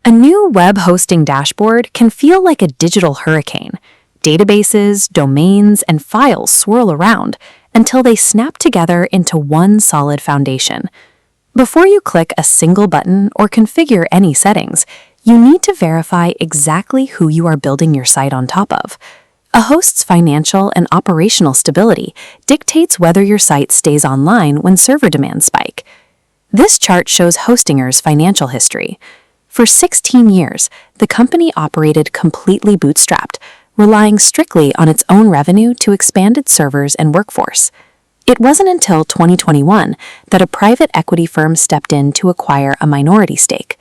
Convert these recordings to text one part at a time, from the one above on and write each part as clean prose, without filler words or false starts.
A new web hosting dashboard can feel like a digital hurricane. Databases, domains, and files swirl around until they snap together into one solid foundation. Before you click a single button or configure any settings, you need to verify exactly who you are building your site on top of. A host's financial and operational stability dictates whether your site stays online when server demands spike. This chart shows Hostinger's financial history. For 16 years, the company operated completely bootstrapped, relying strictly on its own revenue to expand its servers and workforce. It wasn't until 2021 that a private equity firm stepped in to acquire a minority stake.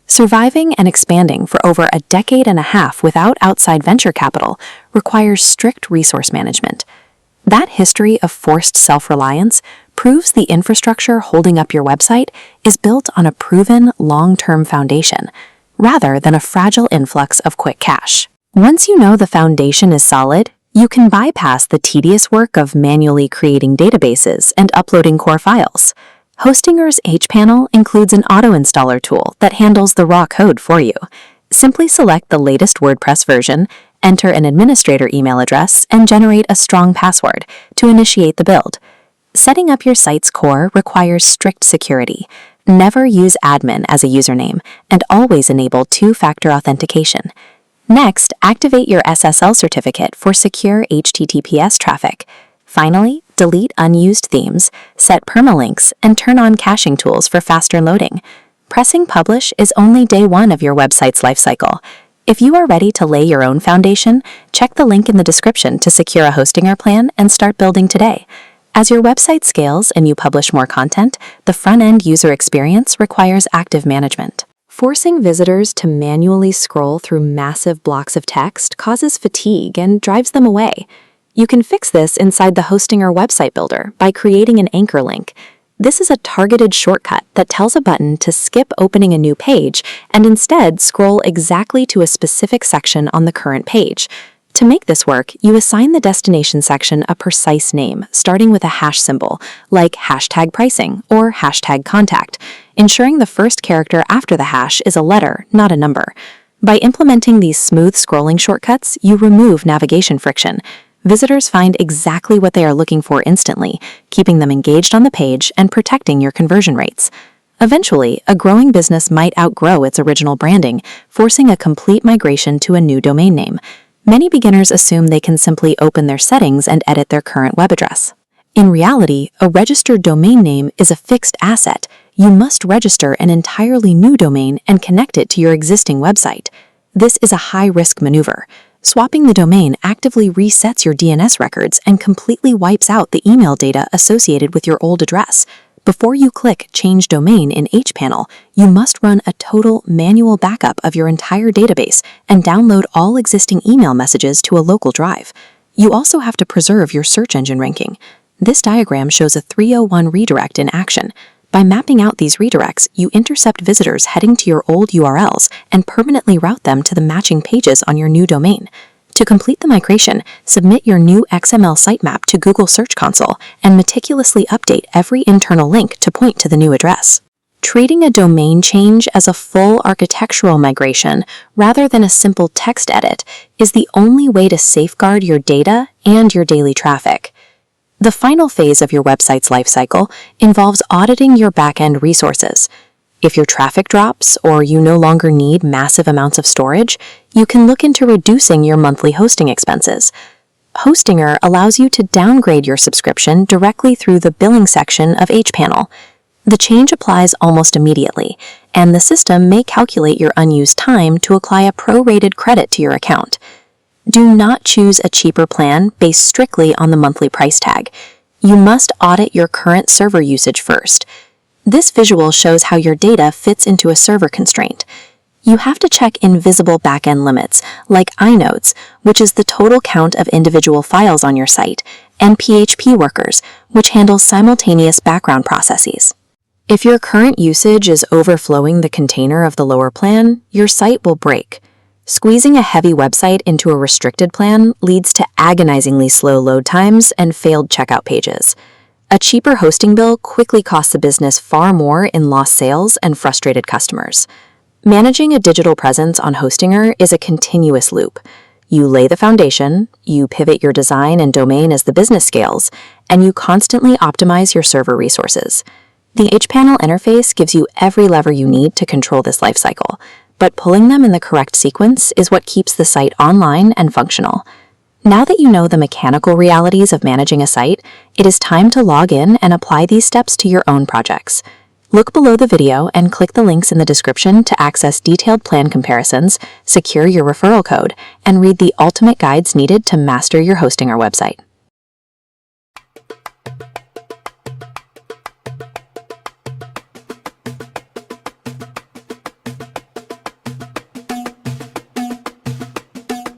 Surviving and expanding for over a decade and a half without outside venture capital requires strict resource management. That history of forced self-reliance proves the infrastructure holding up your website is built on a proven long-term foundation, rather than a fragile influx of quick cash. Once you know the foundation is solid, you can bypass the tedious work of manually creating databases and uploading core files. Hostinger's hPanel includes an auto-installer tool that handles the raw code for you. Simply select the latest WordPress version, enter an administrator email address, and generate a strong password to initiate the build. Setting up your site's core requires strict security. Never use admin as a username, and always enable two-factor authentication. Next, activate your SSL certificate for secure HTTPS traffic. Finally, delete unused themes, set permalinks, and turn on caching tools for faster loading. Pressing publish is only day one of your website's lifecycle. If you are ready to lay your own foundation, check the link in the description to secure a Hostinger plan and start building today. As your website scales and you publish more content, the front-end user experience requires active management. Forcing visitors to manually scroll through massive blocks of text causes fatigue and drives them away. You can fix this inside the Hostinger website builder by creating an anchor link. This is a targeted shortcut that tells a button to skip opening a new page and instead scroll exactly to a specific section on the current page. To make this work, you assign the destination section a precise name, starting with a hash symbol, like hashtag pricing or hashtag contact, ensuring the first character after the hash is a letter, not a number. By implementing these smooth scrolling shortcuts, you remove navigation friction. Visitors find exactly what they are looking for instantly, keeping them engaged on the page and protecting your conversion rates. Eventually, a growing business might outgrow its original branding, forcing a complete migration to a new domain name. Many beginners assume they can simply open their settings and edit their current web address. In reality, a registered domain name is a fixed asset. You must register an entirely new domain and connect it to your existing website. This is a high-risk maneuver. Swapping the domain actively resets your DNS records and completely wipes out the email data associated with your old address. Before you click Change Domain in hPanel, you must run a total manual backup of your entire database and download all existing email messages to a local drive. You also have to preserve your search engine ranking. This diagram shows a 301 redirect in action. By mapping out these redirects, you intercept visitors heading to your old URLs and permanently route them to the matching pages on your new domain. To complete the migration, submit your new XML sitemap to Google Search Console and meticulously update every internal link to point to the new address. Treating a domain change as a full architectural migration rather than a simple text edit is the only way to safeguard your data and your daily traffic. The final phase of your website's lifecycle involves auditing your back-end resources. If your traffic drops or you no longer need massive amounts of storage, you can look into reducing your monthly hosting expenses. Hostinger allows you to downgrade your subscription directly through the billing section of hPanel. The change applies almost immediately, and the system may calculate your unused time to apply a prorated credit to your account. Do not choose a cheaper plan based strictly on the monthly price tag. You must audit your current server usage first. This visual shows how your data fits into a server constraint. You have to check invisible backend limits, like inodes, which is the total count of individual files on your site, and PHP workers, which handles simultaneous background processes. If your current usage is overflowing the container of the lower plan, your site will break. Squeezing a heavy website into a restricted plan leads to agonizingly slow load times and failed checkout pages. A cheaper hosting bill quickly costs a business far more in lost sales and frustrated customers. Managing a digital presence on Hostinger is a continuous loop. You lay the foundation, you pivot your design and domain as the business scales, and you constantly optimize your server resources. The H-panel interface gives you every lever you need to control this lifecycle, but pulling them in the correct sequence is what keeps the site online and functional. Now that you know the mechanical realities of managing a site, it is time to log in and apply these steps to your own projects. Look below the video and click the links in the description to access detailed plan comparisons, secure your referral code, and read the ultimate guides needed to master your Hostinger website.